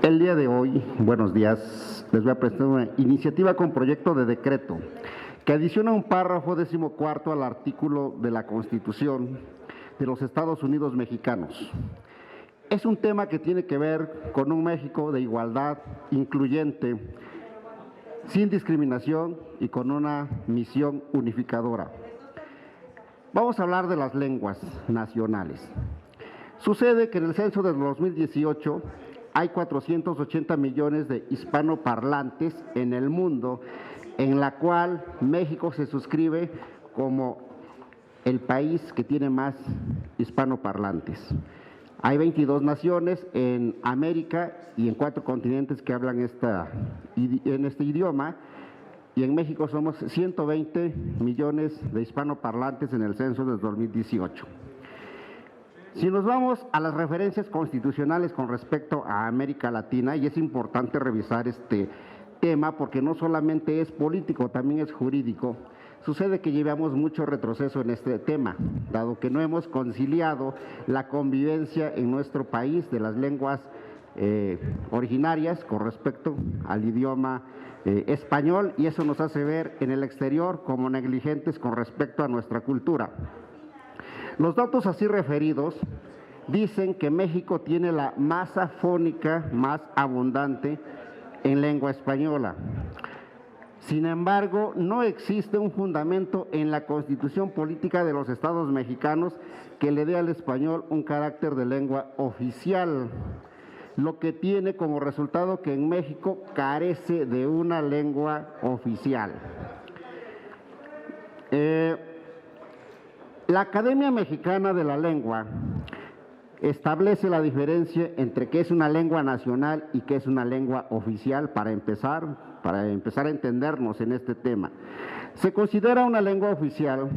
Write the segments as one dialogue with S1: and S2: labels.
S1: El día de hoy, buenos días, les voy a presentar una iniciativa con proyecto de decreto que adiciona un párrafo 14º al artículo de la Constitución de los Estados Unidos mexicanos. Es un tema que tiene que ver con un México de igualdad, incluyente, sin discriminación y con una misión unificadora. Vamos a hablar de las lenguas nacionales. Sucede que en el censo del 2018 hay 480 millones de hispanoparlantes en el mundo, en la cual México se suscribe como el país que tiene más hispanoparlantes. Hay 22 naciones en América y en 4 continentes que hablan en este idioma, y en México somos 120 millones de hispanoparlantes en el censo del 2018. Si nos vamos a las referencias constitucionales con respecto a América Latina, y es importante revisar este tema porque no solamente es político, también es jurídico, sucede que llevamos mucho retroceso en este tema, dado que no hemos conciliado la convivencia en nuestro país de las lenguas originarias con respecto al idioma español, y eso nos hace ver en el exterior como negligentes con respecto a nuestra cultura. Los datos así referidos dicen que México tiene la masa fónica más abundante en lengua española. Sin embargo, no existe un fundamento en la Constitución Política de los Estados mexicanos que le dé al español un carácter de lengua oficial, lo que tiene como resultado que en México carece de una lengua oficial. La Academia Mexicana de la Lengua establece la diferencia entre qué es una lengua nacional y qué es una lengua oficial para empezar a entendernos en este tema. Se considera una lengua oficial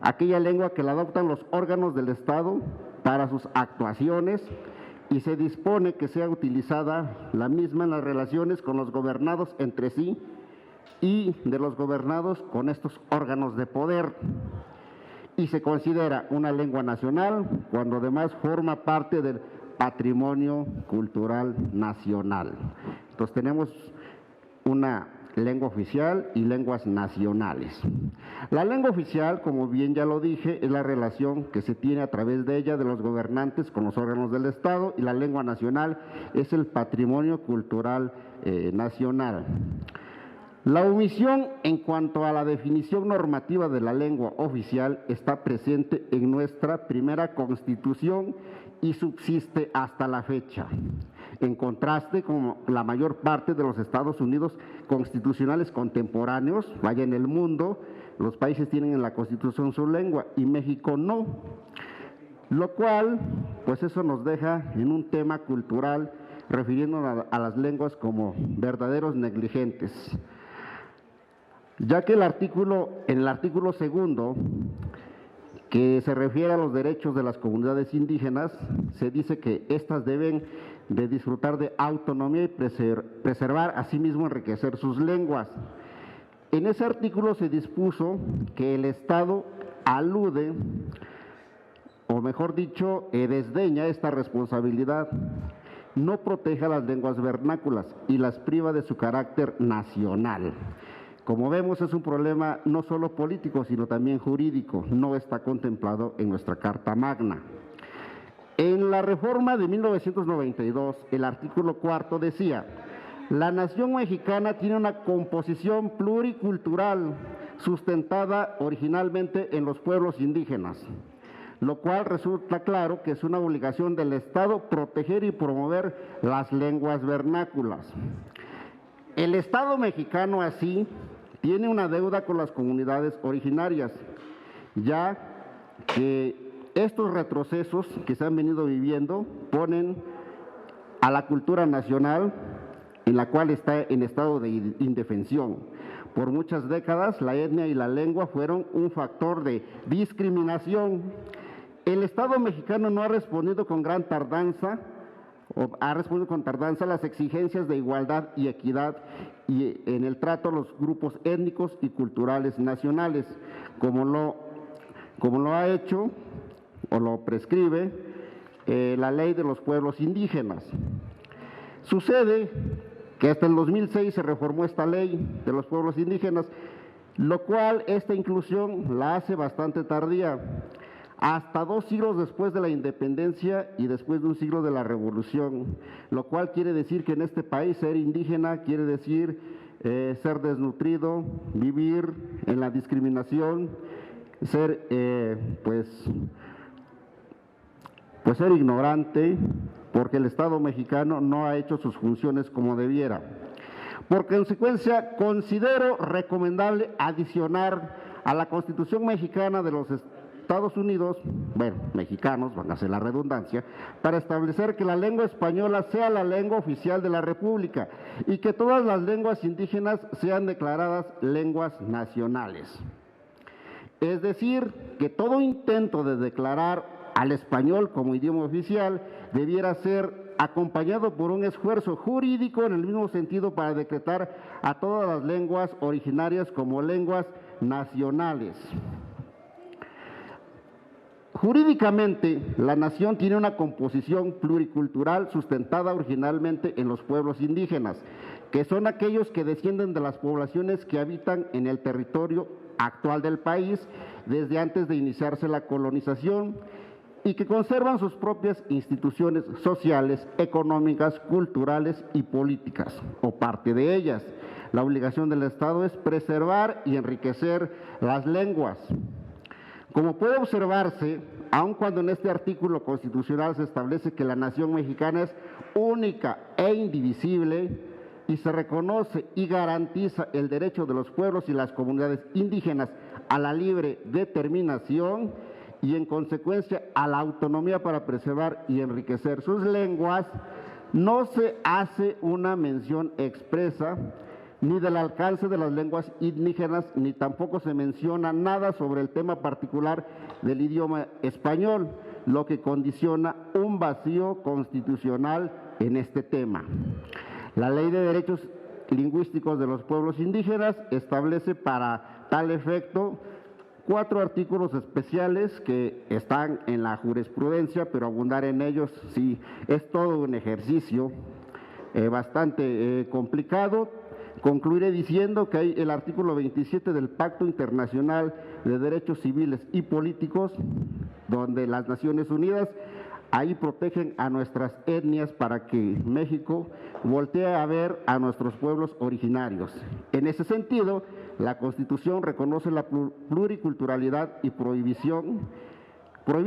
S1: aquella lengua que la adoptan los órganos del Estado para sus actuaciones, y se dispone que sea utilizada la misma en las relaciones con los gobernados entre sí y de los gobernados con estos órganos de poder. Y se considera una lengua nacional cuando además forma parte del patrimonio cultural nacional. Entonces tenemos una lengua oficial y lenguas nacionales. La lengua oficial, como bien ya lo dije, es la relación que se tiene a través de ella de los gobernantes con los órganos del Estado, y la lengua nacional es el patrimonio cultural nacional. La omisión en cuanto a la definición normativa de la lengua oficial está presente en nuestra primera Constitución y subsiste hasta la fecha. En contraste con la mayor parte de los Estados Unidos constitucionales contemporáneos, vaya, en el mundo, los países tienen en la Constitución su lengua y México no. Lo cual, pues eso nos deja en un tema cultural refiriéndonos a las lenguas como verdaderos negligentes. Ya que en el artículo 2, que se refiere a los derechos de las comunidades indígenas, se dice que éstas deben de disfrutar de autonomía y preservar, asimismo enriquecer sus lenguas. En ese artículo se dispuso que el Estado alude, o mejor dicho, desdeña esta responsabilidad, no protege a las lenguas vernáculas y las priva de su carácter nacional. Como vemos, es un problema no solo político, sino también jurídico. No está contemplado en nuestra Carta Magna. En la reforma de 1992, el artículo 4 decía: la nación mexicana tiene una composición pluricultural sustentada originalmente en los pueblos indígenas, lo cual resulta claro que es una obligación del Estado proteger y promover las lenguas vernáculas. El Estado mexicano así tiene una deuda con las comunidades originarias, ya que estos retrocesos que se han venido viviendo ponen a la cultura nacional, en la cual está en estado de indefensión. Por muchas décadas, la etnia y la lengua fueron un factor de discriminación. El Estado mexicano no ha respondido con gran tardanza, a las exigencias de igualdad y equidad y en el trato a los grupos étnicos y culturales nacionales, como lo ha hecho o lo prescribe la Ley de los Pueblos Indígenas. Sucede que hasta el 2006 se reformó esta ley de los pueblos indígenas, lo cual esta inclusión la hace bastante tardía, hasta 2 siglos después de la independencia y después de un siglo de la revolución, lo cual quiere decir que en este país ser indígena quiere decir ser desnutrido, vivir en la discriminación, ser ser ignorante, porque el Estado mexicano no ha hecho sus funciones como debiera. Por consecuencia, considero recomendable adicionar a la Constitución mexicana de los Estados Unidos, mexicanos, van a hacer la redundancia, para establecer que la lengua española sea la lengua oficial de la República y que todas las lenguas indígenas sean declaradas lenguas nacionales. Es decir, que todo intento de declarar al español como idioma oficial debiera ser acompañado por un esfuerzo jurídico en el mismo sentido para decretar a todas las lenguas originarias como lenguas nacionales. Jurídicamente, la nación tiene una composición pluricultural sustentada originalmente en los pueblos indígenas, que son aquellos que descienden de las poblaciones que habitan en el territorio actual del país desde antes de iniciarse la colonización y que conservan sus propias instituciones sociales, económicas, culturales y políticas, o parte de ellas. La obligación del Estado es preservar y enriquecer las lenguas. Como puede observarse, aun cuando en este artículo constitucional se establece que la nación mexicana es única e indivisible y se reconoce y garantiza el derecho de los pueblos y las comunidades indígenas a la libre determinación y en consecuencia a la autonomía para preservar y enriquecer sus lenguas, no se hace una mención expresa ni del alcance de las lenguas indígenas, ni tampoco se menciona nada sobre el tema particular del idioma español, lo que condiciona un vacío constitucional en este tema. La Ley de Derechos Lingüísticos de los Pueblos Indígenas establece para tal efecto 4 artículos especiales que están en la jurisprudencia, pero abundar en ellos sí es todo un ejercicio bastante complicado. Concluiré diciendo que hay el artículo 27 del Pacto Internacional de Derechos Civiles y Políticos, donde las Naciones Unidas ahí protegen a nuestras etnias para que México voltee a ver a nuestros pueblos originarios. En ese sentido, la Constitución reconoce la pluriculturalidad y prohibir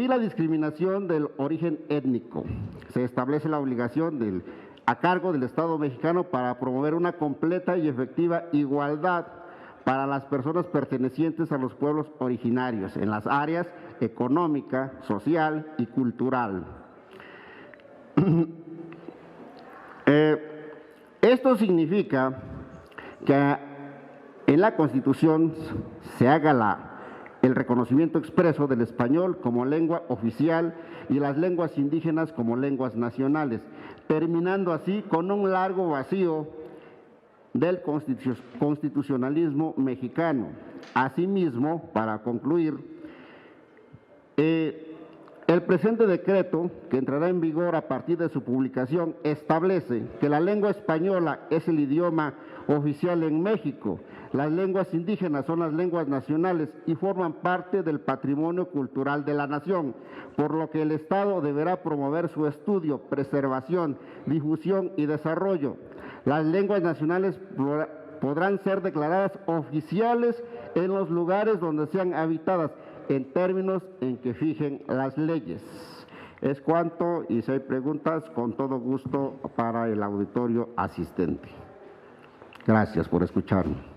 S1: la discriminación del origen étnico. Se establece la obligación a cargo del Estado mexicano para promover una completa y efectiva igualdad para las personas pertenecientes a los pueblos originarios en las áreas económica, social y cultural. Esto significa que en la Constitución se haga el reconocimiento expreso del español como lengua oficial y las lenguas indígenas como lenguas nacionales, terminando así con un largo vacío del constitucionalismo mexicano. Asimismo, para concluir, el presente decreto, que entrará en vigor a partir de su publicación, establece que la lengua española es el idioma oficial en México. Las lenguas indígenas son las lenguas nacionales y forman parte del patrimonio cultural de la nación, por lo que el Estado deberá promover su estudio, preservación, difusión y desarrollo. Las lenguas nacionales podrán ser declaradas oficiales en los lugares donde sean habitadas, en términos en que fijen las leyes. Es cuanto, y si hay preguntas, con todo gusto para el auditorio asistente. Gracias por escucharme.